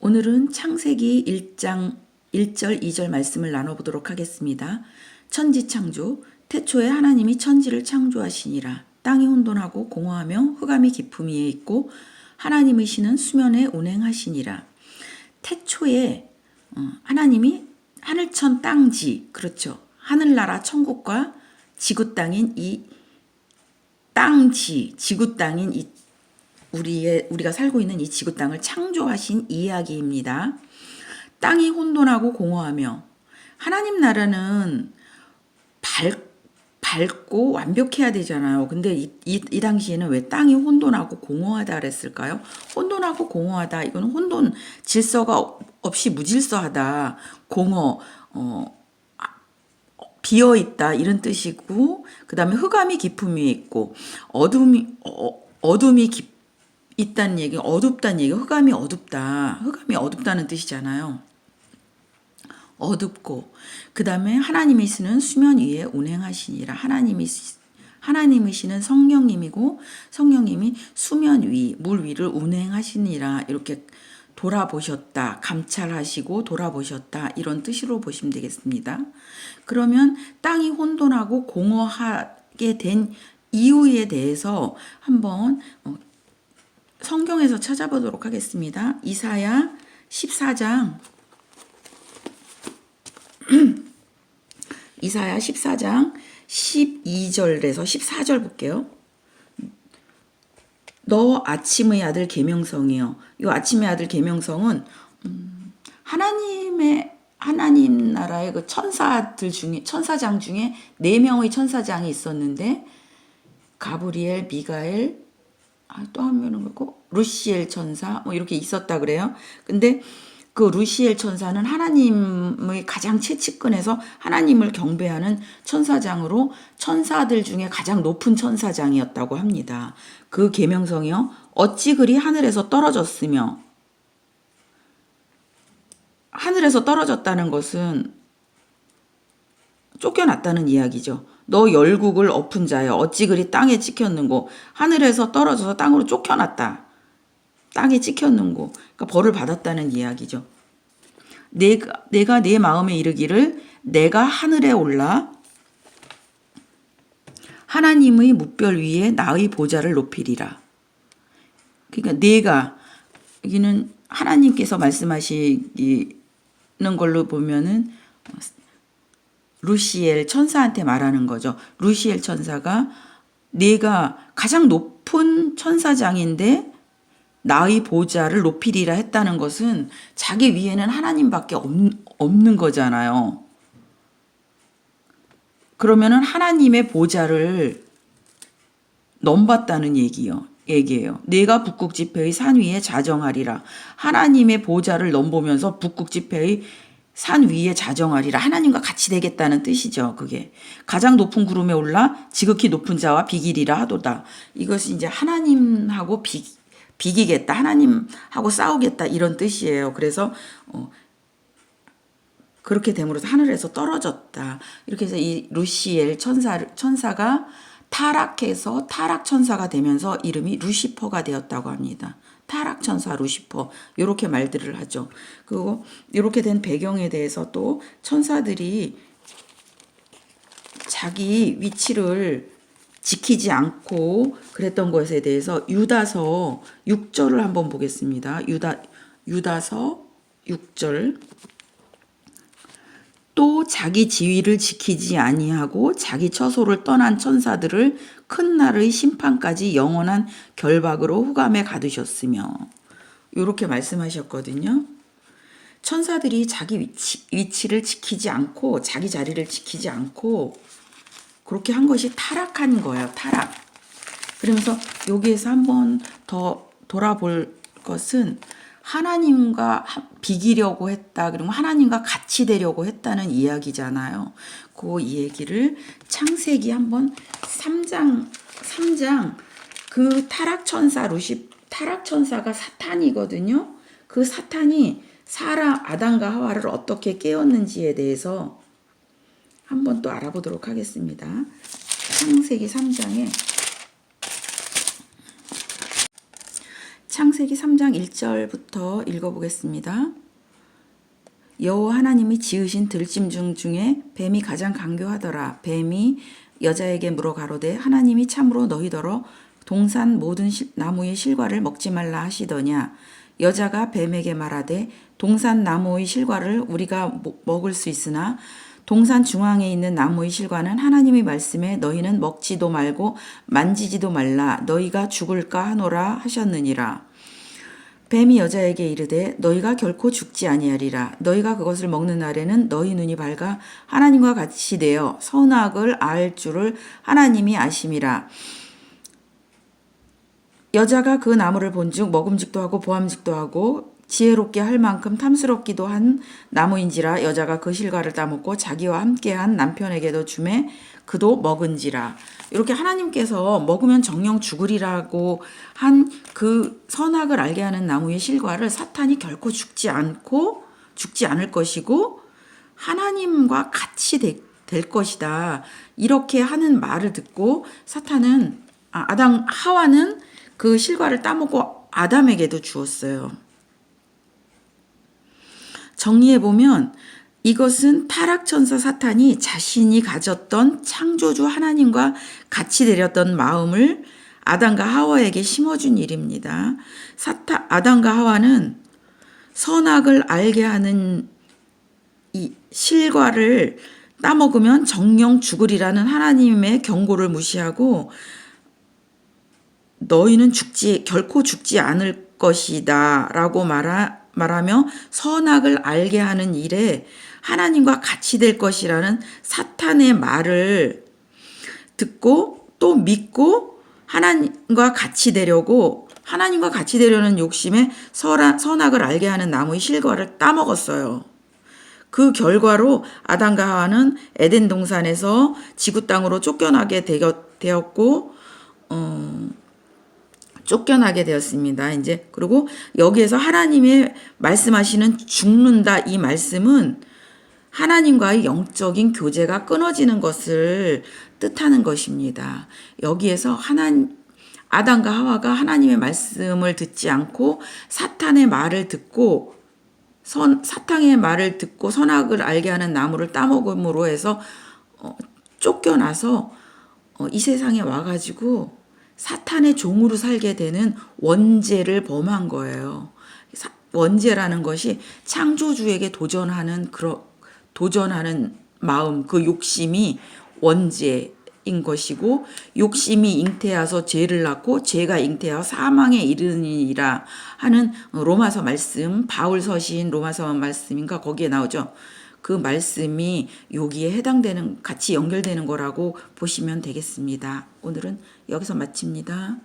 오늘은 창세기 1장 1절 2절 말씀을 나눠보도록 하겠습니다. 천지창조, 태초에 하나님이 천지를 창조하시니라. 땅이 혼돈하고 공허하며 흑암이 깊음 위에 있고 하나님의 신은 수면에 운행하시니라. 태초에 하나님이 하늘천 땅지, 그렇죠. 하늘나라 천국과 지구 땅인 이 땅지, 지구 땅인 이 우리가 살고 있는 이 지구 땅을 창조하신 이야기입니다. 땅이 혼돈하고 공허하며, 하나님 나라는 밝고 완벽해야 되잖아요. 근데 이 당시에는 왜 땅이 혼돈하고 공허하다 그랬을까요? 혼돈하고 공허하다, 이거는 혼돈, 질서가 없이 무질서하다, 공허, 비어있다, 이런 뜻이고, 그 다음에 흑암이 깊음 위에 있고, 어둠이 있다는 얘기, 어둡다는 얘기, 흑암이 어둡다는 뜻이잖아요. 어둡고, 그 다음에 하나님의 신은 수면 위에 운행하시니라. 하나님의 신은 성령님이고, 성령님이 수면 위, 물 위를 운행하시니라. 이렇게 돌아보셨다, 감찰하시고 돌아보셨다, 이런 뜻으로 보시면 되겠습니다. 그러면 땅이 혼돈하고 공허하게 된 이유에 대해서 한번 성경에서 찾아보도록 하겠습니다. 이사야 14장 이사야 14장 12절에서 14절 볼게요. 너 아침의 아들 계명성이요. 이 아침의 아들 계명성은 하나님 나라의 그 천사장 중에 4명의 천사장이 있었는데, 가브리엘, 미가엘, 또 한 명은 그거 루시엘 천사, 이렇게 있었다 그래요. 근데 그 루시엘 천사는 하나님의 가장 최측근에서 하나님을 경배하는 천사장으로 천사들 중에 가장 높은 천사장이었다고 합니다. 그 계명성이요. 어찌 그리 하늘에서 떨어졌으며, 하늘에서 떨어졌다는 것은 쫓겨났다는 이야기죠. 너 열국을 엎은 자여, 어찌 그리 땅에 찍혔는고. 하늘에서 떨어져서 땅으로 쫓겨났다. 땅에 찍혔는고. 그러니까 벌을 받았다는 이야기죠. 내가 내 마음에 이르기를 내가 하늘에 올라 하나님의 뭇별 위에 나의 보좌를 높이리라. 그러니까 여기는 하나님께서 말씀하시는 걸로 보면은 루시엘 천사한테 말하는 거죠. 루시엘 천사가 내가 가장 높은 천사장인데 나의 보좌를 높이리라 했다는 것은 자기 위에는 하나님밖에 없는 거잖아요. 그러면은 하나님의 보좌를 넘봤다는 얘기예요. 내가 북극 지폐의 산 위에 자정하리라. 하나님의 보좌를 넘보면서 북극 지폐의 산 위에 자정하리라. 하나님과 같이 되겠다는 뜻이죠. 그게 가장 높은 구름에 올라 지극히 높은 자와 비기리라 하도다. 이것이 이제 하나님하고 비기겠다, 하나님하고 싸우겠다, 이런 뜻이에요. 그래서 그렇게 됨으로써 하늘에서 떨어졌다. 이렇게 해서 이 루시엘 천사가 타락해서 타락 천사가 되면서 이름이 루시퍼가 되었다고 합니다. 타락 천사 루시퍼, 이렇게 말들을 하죠. 그리고 이렇게 된 배경에 대해서 또 천사들이 자기 위치를 지키지 않고 그랬던 것에 대해서 유다서 6절을 한번 보겠습니다. 유다서 6절. 또 자기 지위를 지키지 아니하고 자기 처소를 떠난 천사들을 큰 날의 심판까지 영원한 결박으로 흑암에 가두셨으며, 이렇게 말씀하셨거든요. 천사들이 자기 위치를 지키지 않고 자기 자리를 지키지 않고 그렇게 한 것이 타락한 거예요. 타락. 그러면서 여기에서 한번 더 돌아볼 것은 하나님과 비기려고 했다, 그리고 하나님과 같이 되려고 했다는 이야기잖아요. 그 얘기를 창세기 한번 3장 그 타락천사가 사탄이거든요. 그 사탄이 아담과 하와를 어떻게 깨웠는지에 대해서 한번 또 알아보도록 하겠습니다. 창세기 3장에 창세기 3장 1절부터 읽어보겠습니다. 여호와 하나님이 지으신 들짐승 중에 뱀이 가장 간교하더라. 뱀이 여자에게 물어 가로되 하나님이 참으로 너희더러 동산 모든 나무의 실과를 먹지 말라 하시더냐. 여자가 뱀에게 말하되 동산 나무의 실과를 우리가 먹을 수 있으나 동산 중앙에 있는 나무의 실과는 하나님의 말씀에 너희는 먹지도 말고 만지지도 말라 너희가 죽을까 하노라 하셨느니라. 뱀이 여자에게 이르되 너희가 결코 죽지 아니하리라. 너희가 그것을 먹는 날에는 너희 눈이 밝아 하나님과 같이 되어 선악을 알 줄을 하나님이 아심이라. 여자가 그 나무를 본즉 먹음직도 하고 보암직도 하고 지혜롭게 할 만큼 탐스럽기도 한 나무인지라. 여자가 그 실과를 따먹고 자기와 함께한 남편에게도 주매 그도 먹은지라. 이렇게 하나님께서 먹으면 정령 죽으리라고 한 그 선악을 알게 하는 나무의 실과를 사탄이 결코 죽지 않을 것이고 하나님과 같이 될 것이다. 이렇게 하는 말을 듣고 사탄은 하와는 그 실과를 따먹고 아담에게도 주었어요. 정리해보면 이것은 타락천사 사탄이 자신이 가졌던 창조주 하나님과 같이 되렸던 마음을 아담과 하와에게 심어준 일입니다. 아담과 하와는 선악을 알게 하는 이 실과를 따먹으면 정령 죽으리라는 하나님의 경고를 무시하고 너희는 결코 죽지 않을 것이다 라고 말하며 선악을 알게 하는 일에 하나님과 같이 될 것이라는 사탄의 말을 듣고 또 믿고 하나님과 같이 되려는 욕심에 선악을 알게 하는 나무의 실과를 따먹었어요. 그 결과로 아담과 하와는 에덴 동산에서 지구 땅으로 쫓겨나게 되었습니다. 이제 그리고 여기에서 하나님의 말씀하시는 죽는다 이 말씀은 하나님과의 영적인 교제가 끊어지는 것을 뜻하는 것입니다. 여기에서 아담과 하와가 하나님의 말씀을 듣지 않고 사탄의 말을 듣고 선악을 알게 하는 나무를 따먹음으로 해서 쫓겨나서 이 세상에 와가지고 사탄의 종으로 살게 되는 원죄를 범한 거예요. 원죄라는 것이 창조주에게 도전하는 마음, 그 욕심이 원죄인 것이고 욕심이 잉태하서 죄를 낳고 죄가 잉태하여 사망에 이르니라 하는 로마서 말씀, 바울 서신 로마서 말씀인가 거기에 나오죠. 그 말씀이 여기에 같이 연결되는 거라고 보시면 되겠습니다. 오늘은 여기서 마칩니다.